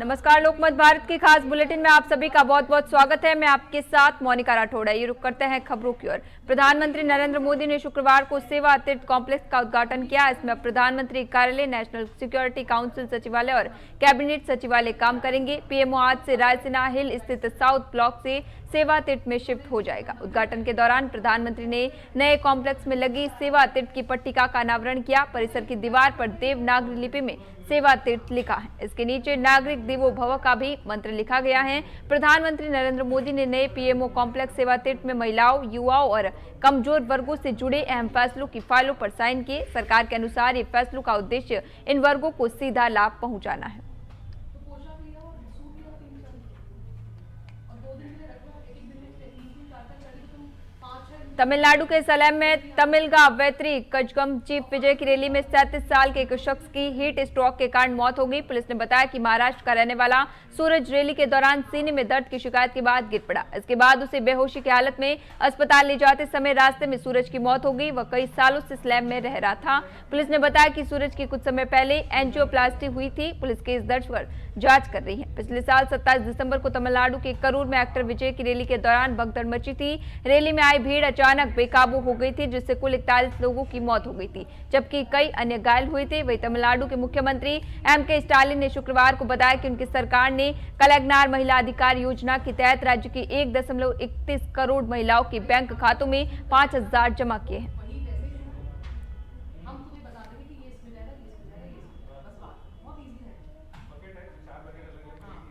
नमस्कार, लोकमत भारत की खास बुलेटिन में आप सभी का बहुत बहुत स्वागत है। मैं आपके साथ मोनिका राठौड़। ये रुक करते हैं खबरों की ओर। प्रधानमंत्री नरेंद्र मोदी ने शुक्रवार को सेवा तीर्थ कॉम्प्लेक्स का उद्घाटन किया। इसमें प्रधानमंत्री कार्यालय, नेशनल सिक्योरिटी काउंसिल सचिवालय और कैबिनेट सचिवालय काम करेंगे। पीएमओ आज से रायसीना हिल स्थित साउथ ब्लॉक से सेवा तीर्थ में शिफ्ट हो जाएगा। उद्घाटन के दौरान प्रधानमंत्री ने नए कॉम्प्लेक्स में लगी सेवा तीर्थ की पट्टिका का अनावरण किया। परिसर की दीवार पर देवनागरी लिपि में सेवा तीर्थ लिखा है। इसके नीचे नागरिक देवो भव का भी मंत्र लिखा गया है। प्रधानमंत्री नरेंद्र मोदी ने नए पीएमओ कॉम्प्लेक्स सेवा तीर्थ में महिलाओं, युवाओं और कमजोर वर्गों से जुड़े अहम फैसलों की फाइलों पर साइन किए। सरकार के अनुसार ये फैसलों का उद्देश्य इन वर्गों को सीधा लाभ पहुंचाना है। तमिलनाडु के सलेम में तमिलगा वेत्री कजगम चीफ विजय की रैली में 37 साल के एक शख्स की हीट स्ट्रोक के कारण मौत हो गई। पुलिस ने बताया कि महाराष्ट्र का रहने वाला सूरज रैली के दौरान सीने में दर्द की शिकायत के बाद गिर पड़ा। इसके बाद उसे बेहोशी की हालत में अस्पताल ले जाते समय रास्ते में सूरज की मौत हो गई। वह कई सालों से स्लैब में रह रहा था। पुलिस ने बताया कि सूरज की कुछ समय पहले एंजियोप्लास्टी हुई थी। पुलिस केस दर्ज कर जांच कर रही है। पिछले साल 27 दिसंबर को तमिलनाडु के करूर में एक्टर विजय की रैली के दौरान भगदड़ मची थी। रैली में आई भीड़ अचानक बेकाबू हो गई थी, जिससे कुल 41 लोगों की मौत हो गई थी, जबकि कई अन्य घायल हुए थे। वही तमिलनाडु के मुख्यमंत्री एम.के. स्टालिन ने शुक्रवार को बताया कि उनकी सरकार ने कलगनार महिला अधिकार योजना के तहत राज्य की 1.31 करोड़ महिलाओं के बैंक खातों में 5,000 जमा किए हैं।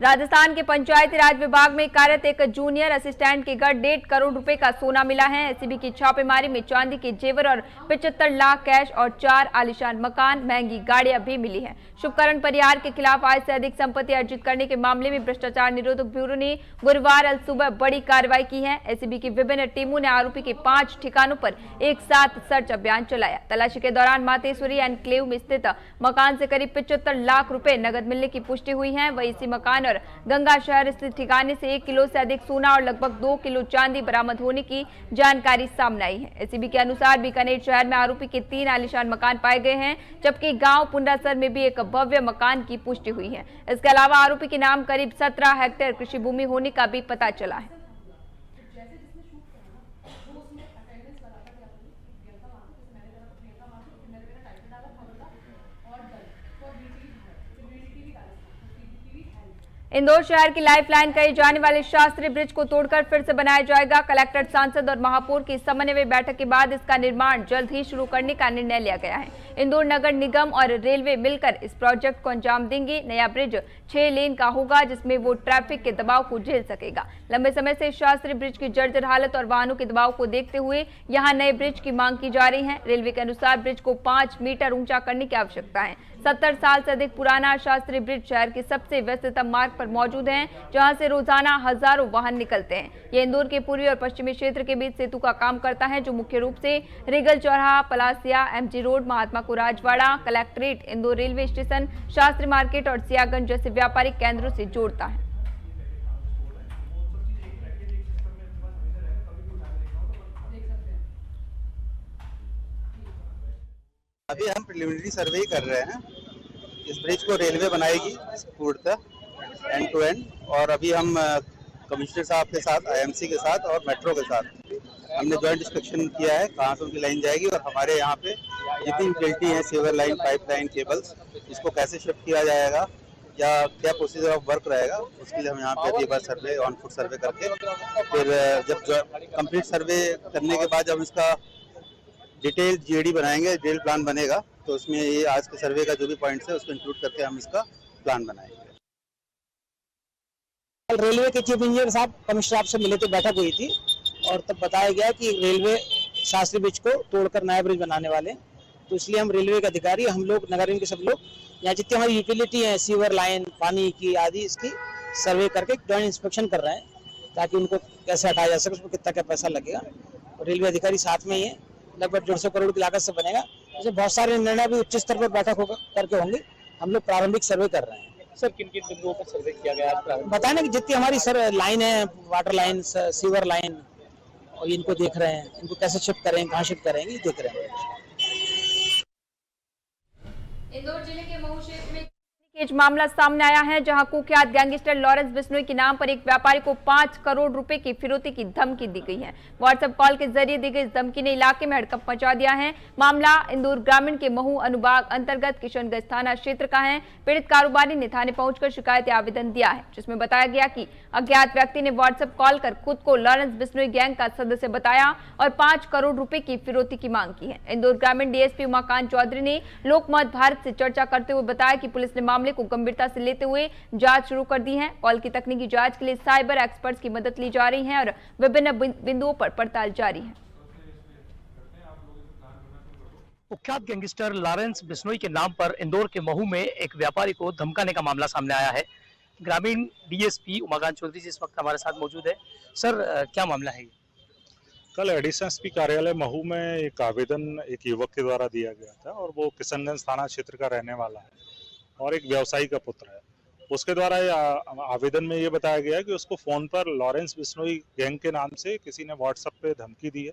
राजस्थान के पंचायती राज विभाग में कार्यरत एक जूनियर असिस्टेंट के घर 1.5 करोड़ रुपए का सोना मिला है। एसीबी की छापेमारी में चांदी के जेवर और 75 लाख कैश और 4 आलीशान मकान, महंगी गाड़ियां भी मिली हैं। शुभकरण परिवार के खिलाफ आय से अधिक संपत्ति अर्जित करने के मामले में भ्रष्टाचार निरोधक ब्यूरो ने गुरुवार अल सुबह बड़ी कार्रवाई की है। एसीबी की विभिन्न टीमों ने आरोपी के 5 ठिकानों पर एक साथ सर्च अभियान चलाया। तलाशी के दौरान मातेश्वरी एनक्लेव में स्थित मकान से करीब 75 लाख रुपए नगद मिलने की पुष्टि हुई है। वही इसी मकान और गंगा शहर स्थित ठिकाने से 1 किलो से अधिक सोना और लगभग 2 किलो चांदी बरामद होने की जानकारी सामने आई है। एसीबी के अनुसार बीकानेर शहर में आरोपी के 3 आलीशान मकान पाए गए हैं, जबकि गांव पुंडासर में भी एक भव्य मकान की पुष्टि हुई है। इसके अलावा आरोपी के नाम करीब 17 हेक्टेयर कृषि भूमि होने का भी पता चला है। इंदौर शहर की लाइफलाइन कही जाने वाले शास्त्री ब्रिज को तोड़कर फिर से बनाया जाएगा। कलेक्टर, सांसद और महापौर की समन्वय बैठक के बाद इसका निर्माण जल्द ही शुरू करने का निर्णय लिया गया है। इंदौर नगर निगम और रेलवे मिलकर इस प्रोजेक्ट को अंजाम देंगे। नया ब्रिज 6 लेन का होगा, जिसमें वो ट्रैफिक के दबाव को झेल सकेगा। लंबे समय से शास्त्री ब्रिज की जर्जर हालत और वाहनों के दबाव को देखते हुए यहाँ नए ब्रिज की मांग की जा रही है। रेलवे के अनुसार ब्रिज को 5 मीटर ऊंचा करने की आवश्यकता है। 70 साल से अधिक पुराना शास्त्री ब्रिज शहर के सबसे व्यस्ततम मार्ग पर मौजूद है, जहां से रोजाना हजारों वाहन निकलते हैं। ये इंदौर के पूर्वी और पश्चिमी क्षेत्र के बीच सेतु का काम करता है, जो मुख्य रूप से रिगल चौराहा, पलासिया, एमजी रोड, महात्मा को Rajwada, collectorate, Indore railway station, Shastri market और सियागंज जैसे व्यापारिक केंद्रों से जोड़ता है। अभी हम प्रिलिमिनरी सर्वे कर रहे हैं। इस ब्रिज को रेलवे बनाएगी पूर्णतः एंड टू एंड, और अभी हम कमिश्नर साहब के साथ, आईएमसी के साथ और मेट्रो के साथ हमने जॉइंट इंस्पेक्शन किया है कहाँ से उनकी लाइन जाएगी, और हमारे यहाँ पे जितनी यूटिलिटी है, sewer line, pipe line, cables, इसको कैसे शिफ्ट किया जाएगा या क्या प्रोसीजर ऑफ वर्क रहेगा, उसके लिए हम यहाँ पे अभी बार सर्वे, ऑन फुट सर्वे करके फिर जब कंप्लीट सर्वे करने के बाद जब इसका डिटेल जीएडी बनाएंगे, डिटेल प्लान बनेगा, तो उसमें ये आज के सर्वे का जो भी पॉइंट्स है उसको इंक्लूड करके हम इसका प्लान बनाएंगे। रेलवे के चीफ इंजीनियर साहब कमिश्नर साहब से मिले थे, बैठक हुई थी, और तब बताया गया कि रेलवे शास्त्री ब्रिज को तोड़कर नया ब्रिज बनाने वाले। तो इसलिए हम रेलवे के अधिकारी, हम लोग, नगर निगम के सब लोग, यहाँ जितनी हमारी यूटिलिटी है, सीवर लाइन, पानी की आदि, इसकी सर्वे करके जॉइंट इंस्पेक्शन कर रहे हैं, ताकि उनको कैसे हटाया जा सके, उसमें कितना क्या पैसा लगेगा। और रेलवे अधिकारी साथ में ही है, लगभग 150 करोड़ की लागत से बनेगा। जैसे बहुत सारे निर्णय भी उच्च स्तर पर बैठक करके होंगे। हम लोग प्रारंभिक सर्वे कर रहे हैं। सर, किन किन बिंदुओं पर सर्वे किया गया आज? बताए ना कि जितनी हमारी सर लाइन है, वाटर लाइन, सीवर लाइन, और इनको देख रहे हैं, इनको कैसे शिफ्ट करेंगे, कहाँ शिफ्ट करेंगे, देख रहे हैं। इंदौर जिले के महू क्षेत्र में आज मामला सामने आया है जहां कुख्यात गैंगस्टर लॉरेंस बिश्नोई के नाम पर एक व्यापारी को 5 करोड़ रुपए की फिरौती की धमकी दी गई है। व्हाट्सएप कॉल के जरिए दी गई इस धमकी ने इलाके में हड़कंप मचा दिया है। मामला इंदौर ग्रामीण के महू अनुभाग अंतर्गत किशनगंज थाना क्षेत्र का है। पीड़ित कारोबारी ने थाने पहुंचकर शिकायती आवेदन दिया है, जिसमें बताया गया कि अज्ञात व्यक्ति ने व्हाट्सएप कॉल कर खुद को लॉरेंस बिश्नोई गैंग का सदस्य बताया और 5 करोड़ रुपए की फिरौती की मांग की है। इंदौर ग्रामीण डीएसपी उमाकांत चौधरी ने लोकमत भारत से चर्चा करते हुए बताया कि पुलिस ने मामले को गंभीरता से लेते हुए जांच शुरू कर दी है। कॉल की तकनीकी जांच के लिए साइबर एक्सपर्ट्स की मदद ली जा रही है और विभिन्न बिंदुओं पर पड़ताल जारी है। कुख्यात गैंगस्टर लॉरेंस बिश्नोई के नाम पर इंदौर के महू में एक व्यापारी को धमकाने का मामला सामने आया है। ग्रामीण डीएसपी उमाकांत चौधरी जी इस वक्त हमारे साथ मौजूद है। सर, क्या मामला है? कल एडिशनल एसपी कार्यालय महू में एक आवेदन एक युवक के द्वारा दिया गया था और वो किशनगंज थाना क्षेत्र का रहने वाला है और एक व्यवसायी का पुत्र है। उसके द्वारा आवेदन में ये बताया गया है कि उसको फोन पर लॉरेंस बिश्नोई गैंग के नाम से किसी ने व्हाट्सएप पे धमकी दी है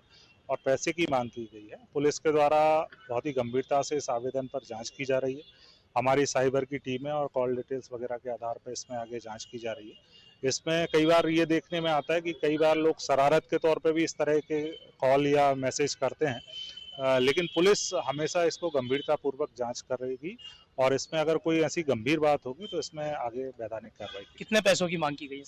और पैसे की मांग की गई है। पुलिस के द्वारा बहुत ही गंभीरता से इस आवेदन पर जांच की जा रही है। हमारी साइबर की टीम है और कॉल डिटेल्स वगैरह के आधार पर इसमें आगे जांच की जा रही है। इसमें कई बार ये देखने में आता है कि कई बार लोग शरारत के तौर पे भी इस तरह के कॉल या मैसेज करते हैं, लेकिन पुलिस हमेशा इसको गंभीरतापूर्वक जांच कर रहेगी और इसमें अगर कोई ऐसी गंभीर बात होगी तो इसमें आगे वैधानिक कार्रवाई की। कितने पैसों की मांग की गई है?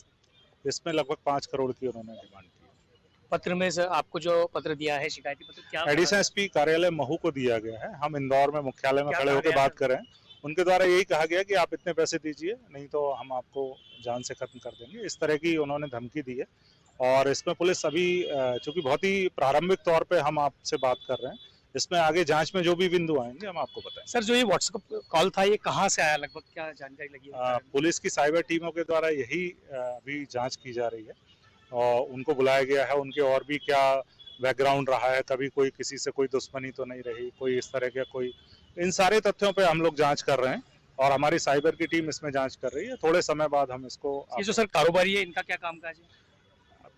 इसमें लगभग 5 करोड़ की उन्होंने डिमांड की। पत्र में सर आपको जो पत्र दिया है, शिकायती पत्र, क्या एडिशनल एसपी कार्यालय महू को दिया गया है। हम इंदौर में मुख्यालय में खड़े होकर बात कर रहे हैं। उनके द्वारा यही कहा गया कि आप इतने पैसे दीजिए, नहीं तो हम आपको जान से खत्म कर देंगे। इस तरह की उन्होंने धमकी दी है और इसमें पुलिस अभी चूंकि बहुत ही प्रारंभिक तौर पे हम आपसे बात कर रहे हैं, इसमें आगे जांच में जो भी बिंदु आएंगे हम आपको बताएंगे। सर, जो ये व्हाट्सएप कॉल था ये कहाँ से आया, लगभग क्या जानकारी लगी है? पुलिस की साइबर टीमों के द्वारा यही अभी जांच की जा रही है और उनको बुलाया गया है। उनके और भी क्या बैकग्राउंड रहा है, कभी कोई किसी से कोई दुश्मनी तो नहीं रही, कोई इस तरह के कोई, इन सारे तथ्यों पे हम लोग जांच कर रहे हैं और हमारी साइबर की टीम इसमें जांच कर रही है। थोड़े समय बाद हम इसको ये जो सर कारोबारी है, इनका क्या कामकाज है?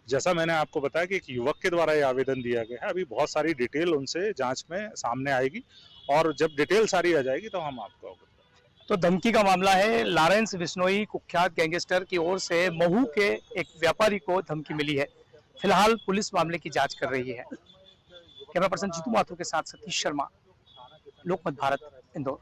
जैसा मैंने आपको बताया कि एक युवक के द्वारा ये आवेदन दिया गया है। अभी बहुत सारी डिटेल उनसे जांच में सामने आएगी और जब डिटेल सारी आ जाएगी तो हम आपको अवगत करेंगे। तो धमकी का मामला है। लॉरेंस बिश्नोई कुख्यात गैंगस्टर की ओर से महू के एक व्यापारी को धमकी मिली है। फिलहाल पुलिस मामले की जांच कर रही है। कैमरा पर्सन जीतू माथुर के साथ सतीश शर्मा, लोकमत भारत, इंदौर।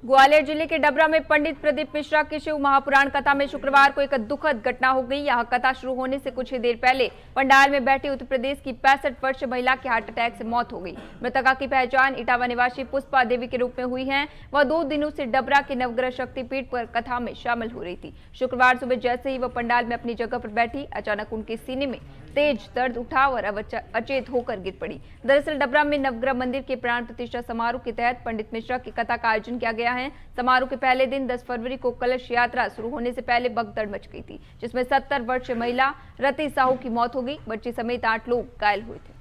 ग्वालियर जिले के डबरा में पंडित प्रदीप मिश्रा की शिव महापुराण कथा में शुक्रवार को एक दुखद घटना हो गई। यहां कथा शुरू होने से कुछ ही देर पहले पंडाल में बैठी उत्तर प्रदेश की 65 वर्षीय महिला की हार्ट अटैक से मौत हो गई। मृतका की पहचान इटावा निवासी पुष्पा देवी के रूप में हुई है। वह 2 दिनों से डबरा के नवग्रह शक्तिपीठ पर कथा में शामिल हो रही थी। शुक्रवार सुबह जैसे ही वह पंडाल में अपनी जगह पर बैठी, अचानक उनके सीने में तेज दर्द उठा और अचेत होकर गिर पड़ी। दरअसल डबरा में नवग्रह मंदिर के प्राण प्रतिष्ठा समारोह के तहत पंडित मिश्रा की कथा का आयोजन किया गया है। समारोह के पहले दिन 10 फरवरी को कलश यात्रा शुरू होने से पहले भगदड़ मच गई थी, जिसमें 70 वर्षीय महिला रति साहू की मौत हो गई। बच्ची समेत 8 लोग घायल हुए थे।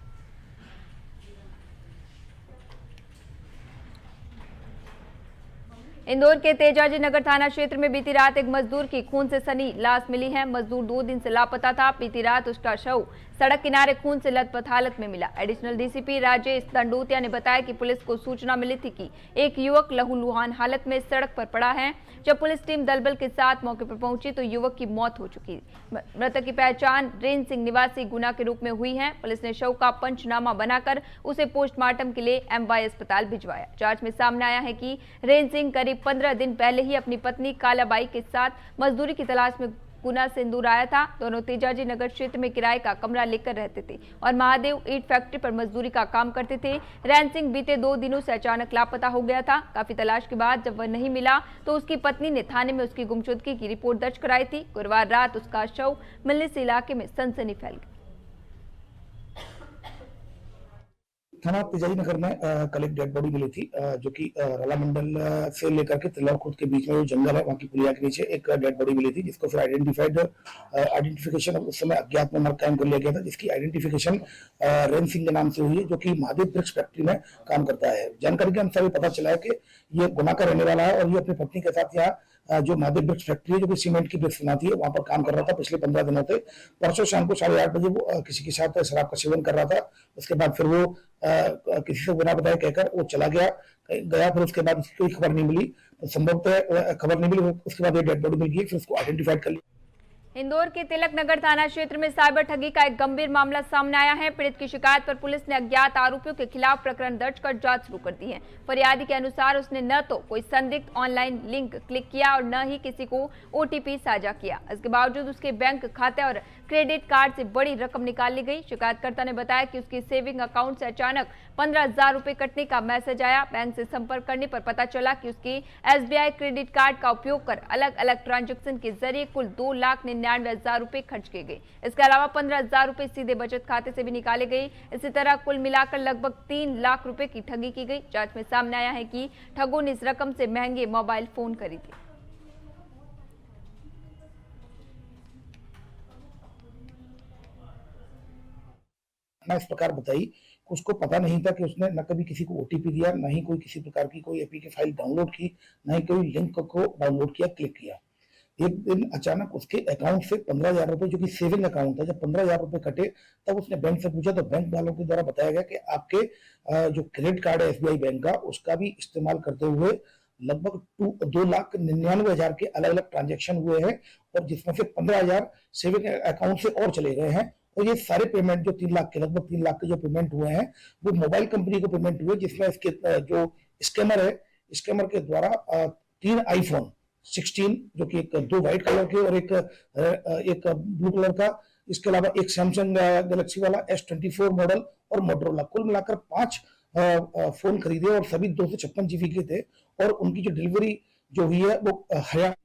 इंदौर के तेजाजी नगर थाना क्षेत्र में बीती रात एक मजदूर की खून से सनी लाश मिली है। मजदूर 2 दिन से लापता था। बीती रात उसका शव सड़क किनारे खून से लथपथ हालत में मिला। एडिशनल डीसीपी राजेश दंडोतिया ने बताया कि पुलिस को सूचना मिली थी कि एक युवक लहूलुहान हालत में सड़क पर पड़ा है। जब पुलिस टीम दलबल के साथ मौके पर पहुंची तो युवक की मौत हो चुकी। मृतक की पहचान रेन सिंह निवासी गुना के रूप में हुई है। पुलिस ने शव का पंचनामा बनाकर उसे पोस्टमार्टम के लिए एमवाई अस्पताल भिजवाया। जांच में सामने आया है कि रेन सिंह करीब 15 दिन पहले ही अपनी पत्नी कालाबाई के साथ मजदूरी की तलाश में गुना से इंदौर आया था। दोनों तेजाजी नगर क्षेत्र में किराए का कमरा लेकर रहते थे और महादेव ईट फैक्ट्री पर मजदूरी का काम करते थे। रैन सिंह बीते 2 दिनों से अचानक लापता हो गया था। काफी तलाश के बाद जब वह नहीं मिला तो उसकी पत्नी ने थाने में उसकी गुमशुदगी की रिपोर्ट दर्ज कराई थी। गुरुवार रात उसका शव मिलने से इलाके में सनसनी फैल गई। थाना तेजाजी नगर में कल एक डेड बॉडी मिली थी, जो कि रला मंडल से लेकर के तिलौर खुद के बीच में जो जंगल है वहाँ की पुलिया के नीचे एक डेड बॉडी मिली थी, जिसको फिर आइडेंटिफिकेशन उस समय अज्ञात में मर्ग कायम कर लिया गया था, जिसकी आइडेंटिफिकेशन रेन सिंह के नाम से हुई है, जो कि महादेव वृक्ष फैक्ट्री में काम करता है। जानकारी के अनुसार पता चला है कि ये गुना का रहने वाला है और ये अपनी पत्नी के साथ यहाँ जो महादेव ब्रिक्स फैक्ट्री है जो कि सीमेंट की ब्रिक्स बनाती है, वहां पर काम कर रहा था पिछले 15 दिनों से। परसों शाम को 8:30 बजे वो किसी के साथ शराब का सेवन कर रहा था। उसके बाद फिर वो किसी से बिना बताए कहकर वो चला गया। फिर उसके बाद उसकी कोई खबर नहीं मिली, तो संभवतः खबर नहीं मिली, उसके बाद डेड बॉडी मिल गई, फिर उसको आइडेंटिफाइड कर लिया। इंदौर के तिलक नगर थाना क्षेत्र में साइबर ठगी का एक गंभीर मामला सामने आया है। पीड़ित की शिकायत पर पुलिस ने अज्ञात आरोपियों के खिलाफ प्रकरण दर्ज कर जांच शुरू कर दी है। फरियादी के अनुसार उसने न तो कोई संदिग्ध ऑनलाइन लिंक क्लिक किया और न ही किसी को ओटीपी साझा किया। इसके बावजूद उसके बैंक खाते और क्रेडिट कार्ड से बड़ी रकम निकाल ली गई। शिकायतकर्ता ने बताया कि उसकी सेविंग अकाउंट से अचानक 15,000 रुपए कटने का मैसेज आया। बैंक से संपर्क करने पर पता चला कि उसकी SBI क्रेडिट कार्ड का उपयोग कर अलग अलग ट्रांजैक्शन के जरिए कुल 2,99,000 रुपए खर्च किए गए। इसके अलावा 15,000 रुपए सीधे बचत खाते से भी निकाले गए। इसी तरह कुल मिलाकर लगभग 3 लाख रुपए की ठगी की गई। जांच में सामने आया है कि ठगों ने इस रकम से महंगे मोबाइल फोन खरीदे। इस प्रकार बताई, उसको पता नहीं था कि उसने न कभी किसी को ओटीपी दिया, न ही कोई किसी प्रकार की कोई एपीके फाइल डाउनलोड की, न ही कोई लिंक को डाउनलोड किया, क्लिक किया। एक दिन अचानक उसके अकाउंट से 15,000 रुपए, जो कि सेविंग अकाउंट था, जब 15,000 रुपए कटे तब उसने बैंक से पूछा, तो बैंक वालों के द्वारा बताया गया कि आपके जो क्रेडिट कार्ड है SBI बैंक का, उसका भी इस्तेमाल करते हुए लगभग 2,99,000 के अलग अलग ट्रांजेक्शन हुए हैं, और जिसमें से 15,000 सेविंग अकाउंट से और चले गए हैं। और ये सारे पेमेंट जो 3 लाख के लगभग 3 लाख के जो पेमेंट हुए हैं वो मोबाइल कंपनी को पेमेंट हुए, जिसमें इसके जो स्कैमर है, स्कैमर के द्वारा 3 iPhone 16 जो कि 2 व्हाइट कलर के और एक ब्लू कलर का, इसके अलावा एक सैमसंग गैलेक्सी वाला S24 मॉडल और मोटरोला, कुल मिलाकर 5 फोन खरीदे और सभी 256 GB के थे। और उनकी जो डिलीवरी जो हुई है वो हरियाणा।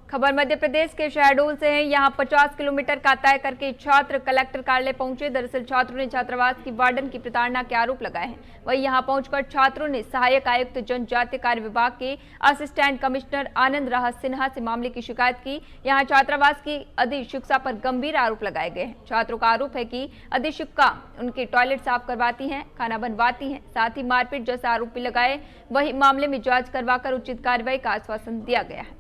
खबर मध्य प्रदेश के शहडोल से है। यहाँ 50 किलोमीटर का तय करके छात्र कलेक्टर कार्यालय पहुंचे। दरअसल छात्रों ने छात्रावास की वार्डन की प्रताड़ना के आरोप लगाए हैं। वहीं यहाँ पहुंचकर छात्रों ने सहायक आयुक्त जनजातीय कार्य विभाग के असिस्टेंट कमिश्नर आनंद राहत सिन्हा से मामले की शिकायत की। यहाँ छात्रावास की अधीक्षिका पर गंभीर आरोप लगाए गए हैं। छात्रों का आरोप है कि अधीक्षिका उनके टॉयलेट साफ करवाती हैं, खाना बनवाती हैं, साथ ही मारपीट जैसा आरोप भी लगाए। वही मामले में जांच करवाकर उचित कार्रवाई का आश्वासन दिया गया है।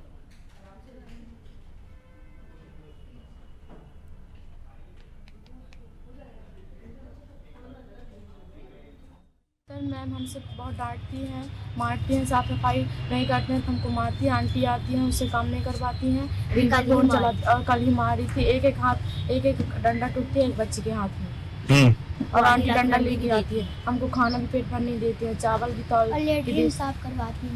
सर मैम हमसे बहुत डांटती हैं, मारती हैं, साफ सफाई नहीं करते हैं तो हमको मारती है। आंटी आती हैं, उससे काम नहीं करवाती हैं। फोन चला, कल ही मारी थी। एक एक डंडा टूटती है एक बच्चे के हाथ में, और आंटी डंडा लेके आती है। हमको खाना भी पेट भर नहीं देती है, चावल भी तौल साफ करवाती हैं,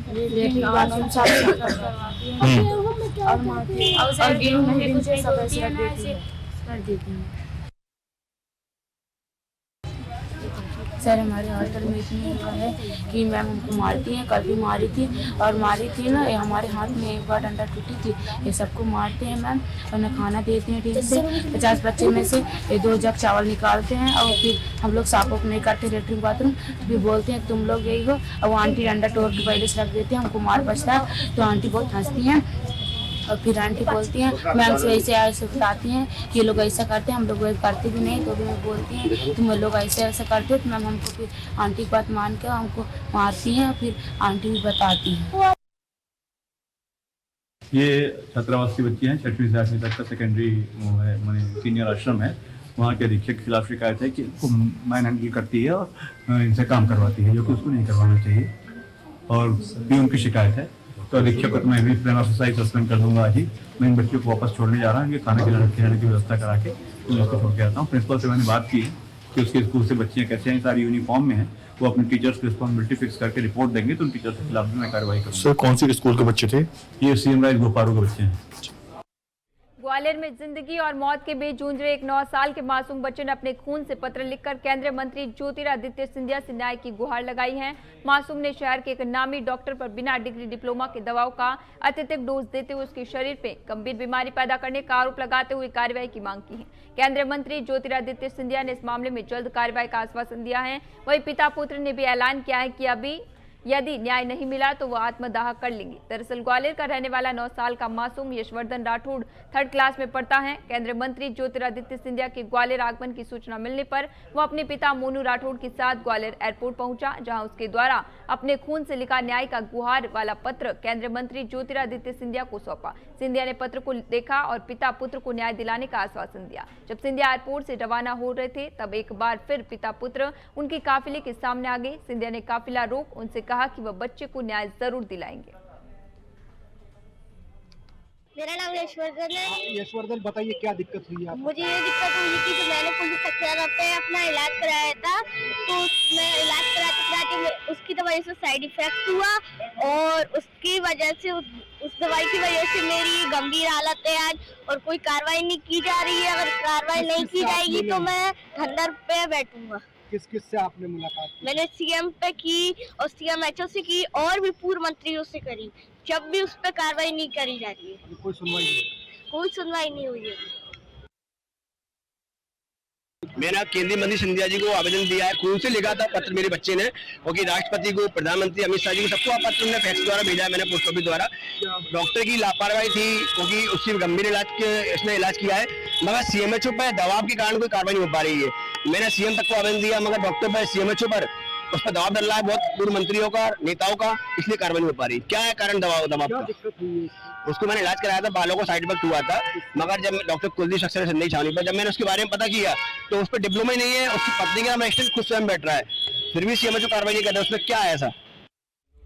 और मारती है, और गेहूं नहीं दिन से सब ऐसे कर देती हैं। सर हमारे होटल में इतनी हुआ है कि मैम हमको मारती हैं, कल भी मारी थी, और मारी थी ना, ये हमारे हाथ में एक बार डंडा टूटी थी। ये सबको मारते हैं मैम, और न खाना देते हैं ठीक से। 50 बच्चे में से ये 2 जग चावल निकालते हैं, और फिर हम लोग साफ ऑफ नहीं करते लेटरिन बाथरूम, फिर बोलते हैं तुम लोग यही हो। और वो आंटी डंडा तोड़ के पहले से रख देते हैं, हमको मार बचता है तो आंटी बहुत हंसती हैं। और फिर आंटी बोलती हैं मैम से ऐसे बताती हैं कि ये लोग ऐसा करते हैं, हम लोग करते भी नहीं, तो भी वो बोलती हैं तुम लोग ऐसे करते हो। तो मैम हमको फिर आंटी की बात मान के हमको मारती हैं, फिर आंटी भी बताती हैं। ये छात्रावास की बच्ची हैं, 6वीं से 8वीं तक का सेकेंडरी माने सीनियर आश्रम है। वहाँ के अधीक्षक के खिलाफ शिकायत है कि इनको मैन हैंडल करती है और इनसे काम करवाती है, जो कि उसको नहीं करवाना चाहिए, और भी उनकी शिकायत है। तो अधीक्षक को तो मैं भी प्रेमा सोसाइटी सस्पेंड कर दूंगा आज ही। मैं इन बच्चों को वापस छोड़ने जा रहा हूँ, खाने खिलाने की व्यवस्था करा के उन लोग को छोड़ के आता हूँ। प्रिंसिपल से मैंने बात की है कि उसके स्कूल से बच्चियाँ कैसे हैं, सारी यूनिफॉर्म में हैं, वो अपने टीचर्स की रिस्पॉन्सिबिलिटी फिक्स करके रिपोर्ट देंगे, तो उन टीचर्स के खिलाफ भी मैं कार्रवाई करूँगा। सर कौन सी स्कूल के बच्चे थे? ये CM राइज गोपारू के बच्चे हैं। ग्वालियर में जिंदगी और मौत के बीच जूझ रहे एक 9 साल के मासूम बच्चे ने अपने खून से पत्र लिखकर केंद्रीय मंत्री ज्योतिरादित्य सिंधिया से न्याय की गुहार लगाई है। मासूम ने शहर के एक नामी डॉक्टर पर बिना डिग्री डिप्लोमा के दवाओं का अत्यधिक डोज देते हुए उसके शरीर पे गंभीर बीमारी पैदा करने का आरोप लगाते हुए कार्रवाई की मांग की है। केंद्रीय मंत्री ज्योतिरादित्य सिंधिया ने इस मामले में जल्द कार्रवाई का आश्वासन दिया है। वहीं पिता पुत्र ने भी ऐलान किया है कि अभी यदि न्याय नहीं मिला तो वो आत्मदाह कर लेंगे। दरअसल ग्वालियर का रहने वाला 9 साल का मासूम यशवर्धन राठौड़ 3rd क्लास में पढ़ता है। केंद्रीय मंत्री ज्योतिरादित्य सिंधिया के ग्वालियर आगमन की सूचना मिलने पर वो अपने पिता मोनू राठौड़ के साथ ग्वालियर एयरपोर्ट पहुंचा, जहां उसके द्वारा अपने खून से लिखा न्याय का गुहार वाला पत्र केंद्रीय मंत्री ज्योतिरादित्य सिंधिया को सौंपा। सिंधिया ने पत्र को देखा और पिता पुत्र को न्याय दिलाने का आश्वासन दिया। जब सिंधिया एयरपोर्ट से रवाना हो रहे थे तब एक बार फिर पिता पुत्र उनके काफिले के सामने आ गए। सिंधिया ने काफिला रोक उनसे कहा कि वह बच्चे को न्याय जरूर दिलाएंगे। मेरा नाम यशवर्धन है। यशवर्धन, बताइए क्या दिक्कत हुई आपको? मुझे ये दिक्कत हुई थी कि मैंने पुलिस अफसर पे अपना इलाज कराया था, तो मैं इलाज कराते उसकी दवाई से साइड इफेक्ट हुआ और उसकी वजह से उस दवाई की वजह से मेरी गंभीर हालत है आज, और कोई कार्रवाई नहीं की जा रही है। अगर कार्रवाई नहीं की जाएगी तो मैं धंधर पे बैठूंगा। किस किस से आपने मुलाकात की? मैंने सीएम पे की और सीएम एचओ से की और भी पूर्व मंत्रियों से करी, जब भी उस पर कार्रवाई नहीं करी जा रही है। कोई सुनवाई नहीं? कोई सुनवाई नहीं हुई है। मैंने केंद्रीय मंत्री सिंधिया जी को आवेदन दिया है, खून से लिखा था पत्र मेरे बच्चे ने, क्योंकि राष्ट्रपति को, प्रधानमंत्री अमित शाह जी को, सबको पत्र हमने फैक्स द्वारा भेजा है, मैंने पोस्ट ऑफिस द्वारा। डॉक्टर की लापरवाही थी, क्योंकि उसकी गंभीर इसने इलाज किया है, मगर सीएमएचओ पर दबाव के कारण कोई कार्रवाई नहीं हो पा रही है। मैंने सीएम तक को आवेदन दिया, मगर डॉक्टर पर, सीएमएचओ पर उस पर दबाव डाल रहा है बहुत पूर्व मंत्रियों का, नेताओं का, इसलिए कार्रवाई नहीं हो पा रही। क्या है कारण दबाव का? उसको मैंने इलाज कराया था, बालों को साइड इफेक्ट हुआ था, मगर जब डॉक्टर कुलदीप सक्सेना संदेश छावनी पर जब मैंने उसके बारे में पता किया तो उस पर डिप्लोमा ही नहीं है, उसकी पत्नी का नाम एक्सटेंट खुद स्वयं बैठ रहा है, फिर भी सीएमएचओ कार्रवाई नहीं कर रहा है। उसमें क्या है ऐसा?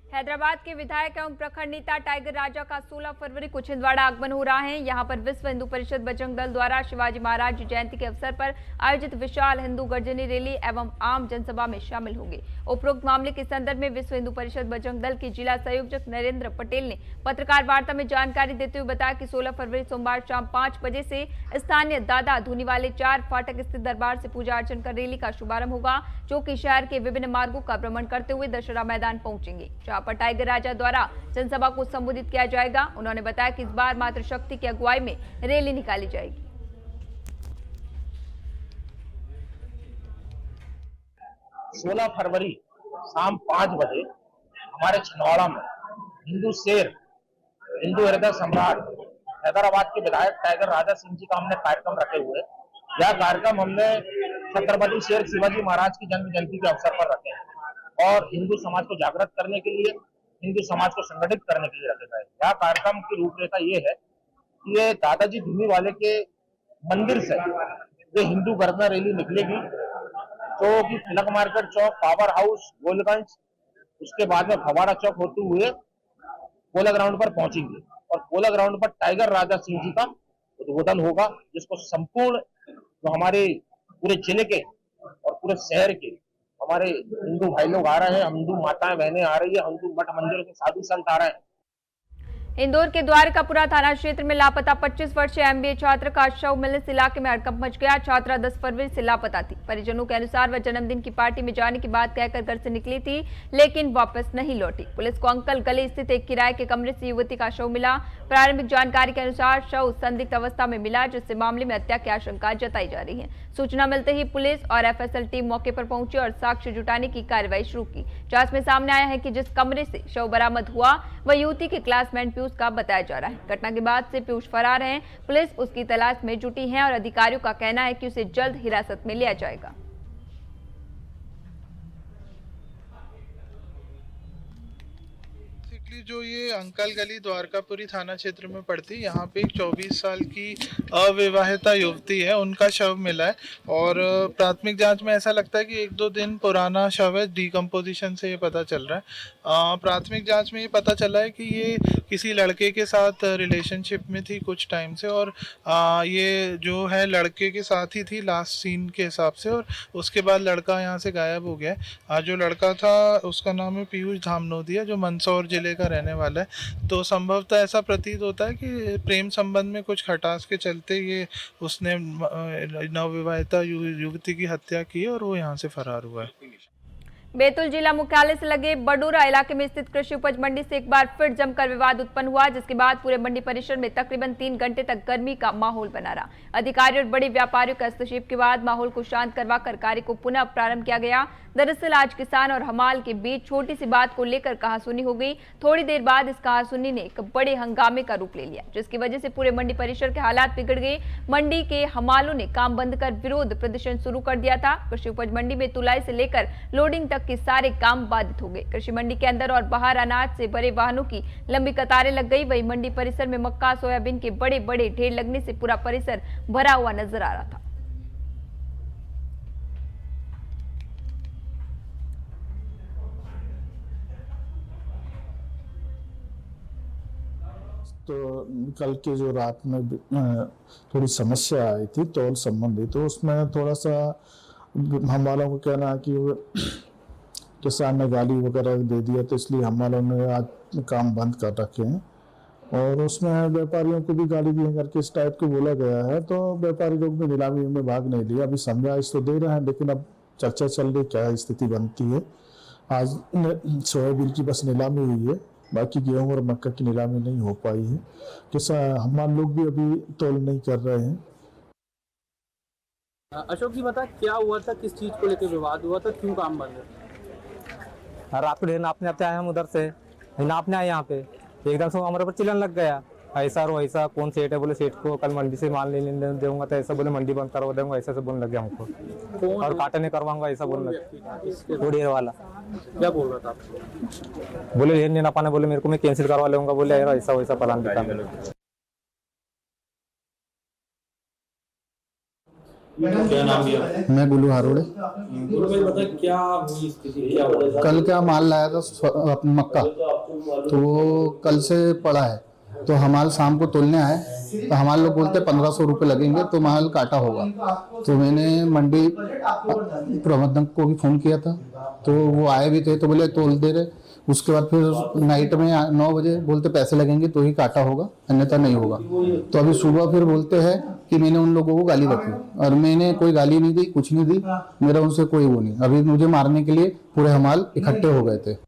हैदराबाद के विधायक एवं प्रखंड नेता टाइगर राजा का 16 फरवरी को छिंदवाड़ा आगमन हो रहा है। यहां पर विश्व हिंदू परिषद बजरंग दल द्वारा शिवाजी महाराज जयंती के अवसर पर आयोजित विशाल हिंदू गर्जनी रैली एवं आम जनसभा में शामिल होंगे। उपरोक्त मामले के संदर्भ में विश्व हिंदू परिषद बजरंग दल के जिला संयोजक नरेंद्र पटेल ने पत्रकार वार्ता में जानकारी देते हुए बताया कि 16 फरवरी सोमवार शाम 5 बजे से स्थानीय दादा धूनी वाले 4 फाटक स्थित दरबार से पूजा अर्चन कर रैली का शुभारंभ होगा, जो कि शहर के विभिन्न मार्गों का भ्रमण करते हुए दशहरा मैदान पहुंचेंगे, जहां पर टाइगर राजा द्वारा जनसभा को संबोधित किया जाएगा। उन्होंने बताया कि इस बार मातृशक्ति की अगुवाई में रैली निकाली जाएगी। 16 फरवरी शाम 5 बजे हमारे छिंदवाड़ा में हिंदू शेर, हिंदू हृदय सम्राट, हैदराबाद के विधायक टाइगर राजा सिंह जी का हमने कार्यक्रम रखे हुए। यह कार्यक्रम हमने छत्रपति शेर शिवाजी महाराज की जन्म जयंती के अवसर पर रखे हैं और हिंदू समाज को जागृत करने के लिए, हिंदू समाज को संगठित करने के लिए रखे गए। यह कार्यक्रम की रूपरेखा ये है कि ये दादाजी धूनी वाले के मंदिर से ये हिंदू गर्जना रैली निकलेगी, जो कि तिलक मार्केट चौक, पावर हाउस, गोलगंज, उसके बाद में फवाड़ा चौक होते हुए पोला ग्राउंड पर पहुंचेंगे और पोला ग्राउंड पर टाइगर राजा सिंह जी का उद्बोधन होगा, जिसको संपूर्ण जो हमारे पूरे जिले के और पूरे शहर के हमारे हिंदू भाई लोग आ रहे हैं, हिंदू माताएं बहनें आ रही है, हिंदू मठ मंदिरों के साधु संत आ रहे हैं। इंदौर के द्वारकापुरा थाना क्षेत्र में लापता 25 वर्षीय एमबीए छात्र का शव मिलने से इलाके में हड़कंप मच गया। छात्रा 10 फरवरी से लापता थी। परिजनों के अनुसार वह जन्मदिन की पार्टी में जाने की बात कहकर घर से निकली थी, लेकिन वापस नहीं लौटी। पुलिस को अंकल गली स्थित एक किराए के कमरे से युवती का शव मिला। प्रारंभिक जानकारी के अनुसार शव संदिग्ध अवस्था में मिला, जिससे मामले में हत्या की आशंका जताई जा रही है। सूचना मिलते ही पुलिस और एफएसएल टीम मौके पर पहुंची और साक्ष्य जुटाने की कार्रवाई शुरू की। जांच में सामने आया है कि जिस कमरे से शव बरामद हुआ वह युवती के क्लासमेट पीयूष का बताया जा रहा है। घटना के बाद से पीयूष फरार है। पुलिस उसकी तलाश में जुटी है और अधिकारियों का कहना है कि उसे जल्द हिरासत में लिया जाएगा। जो ये अंकल गली द्वारकापुरी थाना क्षेत्र में पड़ती, यहाँ पे एक 24 साल की अविवाहिता युवती है, उनका शव मिला है और प्राथमिक जांच में ऐसा लगता है कि 1-2 दिन पुराना शव है। डिकम्पोजिशन से ये पता चल रहा है। प्राथमिक जांच में ये पता चला है कि ये किसी लड़के के साथ रिलेशनशिप में थी कुछ टाइम से और ये जो है लड़के के साथ ही थी लास्ट सीन के हिसाब से, और उसके बाद लड़का यहाँ से गायब हो गया। जो लड़का था उसका नाम है पीयूष धामनोदिया, जो मंदसौर जिले का रहने वाला है। तो संभवतः ऐसा प्रतीत होता है कि प्रेम संबंध में कुछ खटास के चलते ये उसने नवविवाहिता युवती की हत्या की और वो यहाँ से फरार हुआ है। बैतूल जिला मुख्यालय से लगे बडूरा इलाके में स्थित कृषि उपज मंडी से एक बार फिर जमकर विवाद उत्पन्न हुआ, जिसके बाद पूरे मंडी परिसर में तकरीबन 3 घंटे तक गर्मी का माहौल बना रहा। अधिकारी और बड़े व्यापारियों के हस्तक्षेप के बाद माहौल को शांत करवाकर कार्य को पुनः प्रारंभ किया गया। दरअसल आज किसान और हमाल के बीच छोटी सी बात को लेकर कहासुनी हो गई। थोड़ी देर बाद इस कहासुनी ने एक बड़े हंगामे का रूप ले लिया, जिसकी वजह से पूरे मंडी परिसर के हालात बिगड़ गए। मंडी के हमालों ने काम बंद कर विरोध प्रदर्शन शुरू कर दिया था। कृषि उपज मंडी में तुलाई से लेकर लोडिंग तक के सारे काम बाधित हो गए। कृषि मंडी के अंदर और बाहर अनाज से भरे वाहनों की लंबी कतारें लग गई। वहीं मंडी परिसर में मक्का सोयाबीन के बड़े बड़े ढेर लगने से पूरा परिसर भरा हुआ नजर आ रहा था। तो कल के जो रात में थोड़ी समस्या आई थी तौल संबंधी, तो उसमें थोड़ा सा हम वालों को कहना है कि किसान ने गाली वगैरह दे दिया, तो इसलिए हम वालों ने आज काम बंद कर रखे हैं। और उसमें व्यापारियों को भी गाली दी करके इस टाइप के बोला गया है, तो व्यापारी लोग भी नीलामी में भाग नहीं लिया। अभी समझाइश तो दे रहे हैं, लेकिन अब चर्चा चल रही क्या स्थिति बनती है। आज सोयाबीन की बस नीलामी हुई है, बाकी गेहूं और मक्का की नीलामी नहीं हो पाई है। किसान हमारे लोग भी अभी तौल नहीं कर रहे हैं। अशोक जी बता, क्या हुआ था, किस चीज को लेकर विवाद हुआ था, क्यों काम बंद है? रात को ढेर नापने आए हम उधर से नापने आए यहाँ पे, एकदम से हमारे पर चिल्लाने लग गया, ऐसा और वैसा, कौन सेठ है, बोले सेठ को कल मंडी से माल नहीं दूंगा, तो ऐसा बोले मंडी बंद करवा दूंगा, ऐसा से बोलने लग गया हमको, और काटे नहीं करवाऊंगा, ऐसा बोलने लगा। वो ढेर वाला क्या बोल रहा था आपको? बोले ढेर नहीं ना पाने, बोले मेरे को मैं कैंसिल करवा लूंगा, बोले ऐसा वैसा प्लान दिखा। क्या नाम दिया? मैं गुलू हारोड़े। क्या हुई स्थिति, क्या हुआ? कल क्या माल लाया था मक्का, तो वो कल से पड़ा है, तो हमाल शाम को तोलने आए, तो हमारे लोग बोलते 1500 रुपये लगेंगे तो माल काटा होगा। तो मैंने मंडी प्रबंधक को भी फोन किया था, तो वो आए भी थे, तो बोले तोल दे रहे। उसके बाद फिर नाइट में 9 बजे बोलते पैसे लगेंगे तो ही काटा होगा, अन्यथा नहीं होगा। तो अभी सुबह फिर बोलते हैं कि मैंने उन लोगों को गाली रखी, और मैंने कोई गाली नहीं दी, कुछ नहीं दी, मेरा उनसे कोई वो नहीं। अभी मुझे मारने के लिए पूरे हमाल इकट्ठे हो गए थे।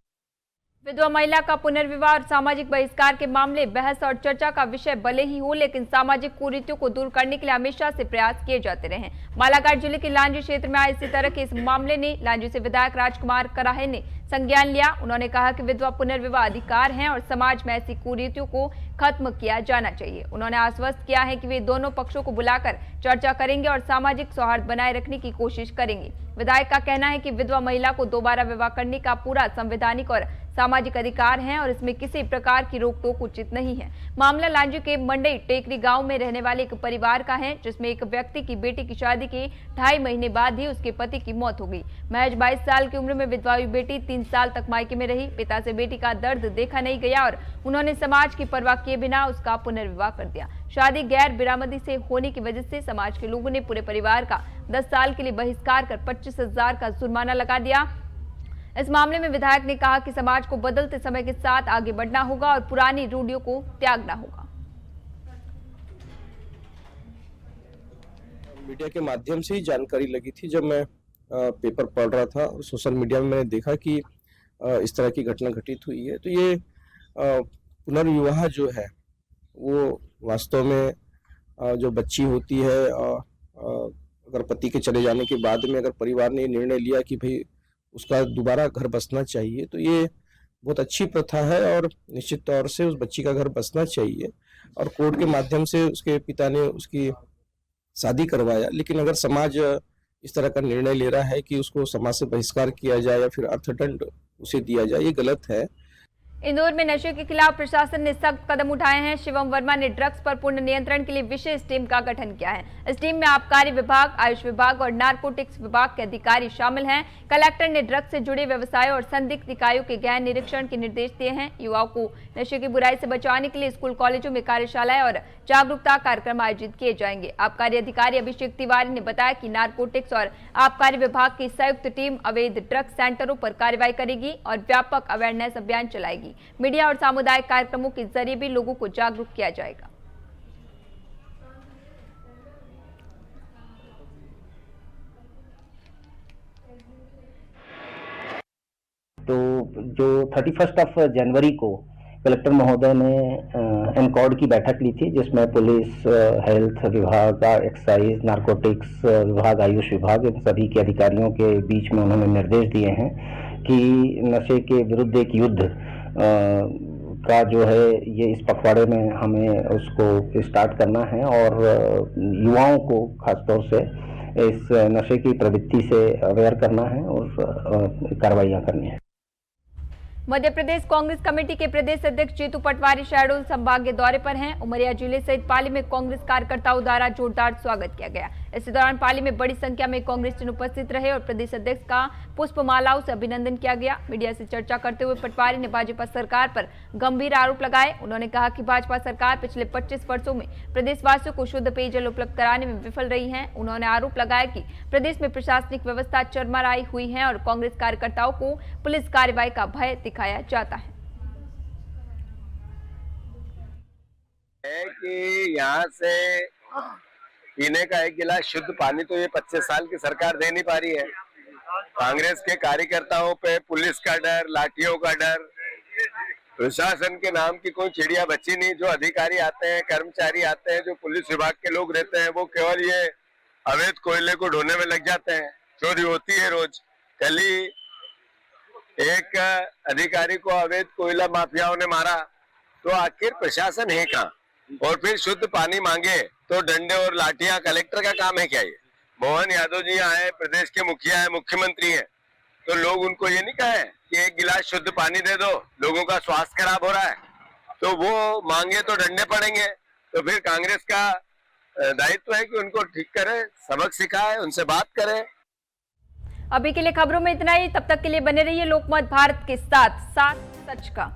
विधवा महिला का पुनर्विवाह और सामाजिक बहिष्कार के मामले बहस और चर्चा का विषय भले ही हो, लेकिन सामाजिक कुरीतियों को दूर करने के लिए हमेशा से प्रयास किए जाते रहे हैं। बालाघाट जिले के लांजी क्षेत्र में आए इसी तरह के इस मामले ने लांजी से विधायक राजकुमार कराहे ने संज्ञान लिया। उन्होंने कहा कि विधवा पुनर्विवाह अधिकार है और समाज में ऐसी कुरीतियों को खत्म किया जाना चाहिए। उन्होंने आश्वस्त किया है कि वे दोनों पक्षों को बुलाकर चर्चा करेंगे और सामाजिक सौहार्द बनाए रखने की कोशिश करेंगे। विधायक का कहना है कि विधवा महिला को दोबारा विवाह करने का पूरा संवैधानिक और सामाजिक अधिकार है और इसमें किसी प्रकार की रोक टोक उचित नहीं है। मामला लांजी के मंडई टेकरी गांव में रहने वाले एक परिवार का है, जिसमें एक व्यक्ति की बेटी की शादी के 2.5 महीने बाद ही उसके पति की मौत हो गई। महज 22 साल की उम्र में विधवा हुई बेटी 3 साल तक मायके में रही। पिता से बेटी का दर्द देखा नहीं गया और उन्होंने समाज की परवाह किए बिना उसका पुनर्विवाह कर दिया। शादी गैर बिरामदी से होने की वजह से समाज के लोगों ने पूरे परिवार का 10 साल के लिए बहिष्कार कर 25,000 का जुर्माना लगा दिया। इस मामले में विधायक ने कहा कि समाज को बदलते समय के साथ आगे बढ़ना होगा और पुरानी रूढ़ियों को त्यागना होगा। मीडिया के माध्यम से ही जानकारी लगी थी, जब मैं पेपर पढ़ रहा था और सोशल मीडिया में मैंने देखा कि इस तरह की घटना घटित हुई है। तो ये पुनर्विवाह जो है वो वास्तव में जो बच्ची होती है, अगर पति के चले जाने के बाद में अगर परिवार ने निर्णय लिया कि भाई उसका दोबारा घर बसना चाहिए, तो ये बहुत अच्छी प्रथा है और निश्चित तौर से उस बच्ची का घर बसना चाहिए। और कोर्ट के माध्यम से उसके पिता ने उसकी शादी करवाया, लेकिन अगर समाज इस तरह का निर्णय ले रहा है कि उसको समाज से बहिष्कार किया जाए या फिर अर्थदंड उसे दिया जाए, ये गलत है। इंदौर में नशे के खिलाफ प्रशासन ने सख्त कदम उठाए हैं। शिवम वर्मा ने ड्रग्स पर पूर्ण नियंत्रण के लिए विशेष टीम का गठन किया है। इस टीम में आबकारी विभाग, आयुष विभाग और नारकोटिक्स विभाग के अधिकारी शामिल हैं। कलेक्टर ने ड्रग्स से जुड़े व्यवसायों और संदिग्ध इकाइयों के गहन निरीक्षण के निर्देश दिए हैं। युवाओं को नशे की बुराई से बचाने के लिए स्कूल कॉलेजों में कार्यशालाएं और जागरूकता कार्यक्रम आयोजित किए जाएंगे। आबकारी अधिकारी अभिषेक तिवारी ने बताया कि नारकोटिक्स और आबकारी विभाग की संयुक्त टीम अवैध ड्रग्स सेंटरों पर कार्रवाई करेगी और व्यापक अवेयरनेस अभियान चलाएगी। मीडिया और सामुदायिक कार्यक्रमों के जरिए भी लोगों को जागरूक किया जाएगा। तो जो 31 जनवरी को कलेक्टर महोदय ने एनकॉर्ड की बैठक ली थी, जिसमें पुलिस, हेल्थ विभाग, एक्साइज, नारकोटिक्स विभाग, आयुष विभाग, इन सभी के अधिकारियों के बीच में उन्होंने निर्देश दिए हैं कि नशे के विरुद्ध एक युद्ध का जो है ये इस पखवाड़े में हमें उसको स्टार्ट करना है और युवाओं को खासतौर से इस नशे की प्रवृत्ति से अवेयर करना है और कार्रवाइयाँ करनी है। मध्य प्रदेश कांग्रेस कमेटी के प्रदेश अध्यक्ष जीतू पटवारी शहडोल संभागीय दौरे पर हैं। उमरिया जिले सहित पाली में कांग्रेस कार्यकर्ताओं द्वारा जोरदार स्वागत किया गया। इसी दौरान पाली में बड़ी संख्या में कांग्रेसजन उपस्थित रहे और प्रदेश अध्यक्ष का पुष्पमालाओं से अभिनंदन किया गया। मीडिया से चर्चा करते हुए पटवारी ने भाजपा सरकार पर गंभीर आरोप लगाए। उन्होंने कहा कि भाजपा सरकार पिछले 25 वर्षों में प्रदेशवासियों को शुद्ध पेयजल उपलब्ध कराने में विफल रही है। उन्होंने आरोप लगाया कि प्रदेश में प्रशासनिक व्यवस्था चरमराई हुई है और कांग्रेस कार्यकर्ताओं को पुलिस कार्रवाई का भय दिखाया जाता है। कि यहाँ से पीने का एक गिलास शुद्ध पानी तो ये 25 साल की सरकार दे नहीं पा रही है। कांग्रेस के कार्यकर्ताओं पे पुलिस का डर, लाठियों का डर, प्रशासन के नाम की कोई चिड़िया बची नहीं। जो अधिकारी आते हैं, कर्मचारी आते हैं, जो पुलिस विभाग के लोग रहते हैं, वो केवल ये अवैध कोयले को ढोने में लग जाते हैं। चोरी होती है रोज। कल ही एक अधिकारी को अवैध कोयला माफियाओं ने मारा, तो आखिर प्रशासन है कहाँ? और फिर शुद्ध पानी मांगे तो डंडे और लाठियां, कलेक्टर का काम है क्या? ये मोहन यादव जी आए, प्रदेश के मुखिया है, मुख्यमंत्री है, तो लोग उनको ये नहीं कहे कि एक गिलास शुद्ध पानी दे दो, लोगों का स्वास्थ्य खराब हो रहा है, तो वो मांगे तो डंडे पड़ेंगे। तो फिर कांग्रेस का दायित्व है कि उनको ठीक करे, सबक सिखाए, उनसे बात करे। अभी के लिए खबरों में इतना ही। तब तक के लिए बने रहिए लोकमत भारत के साथ सच का।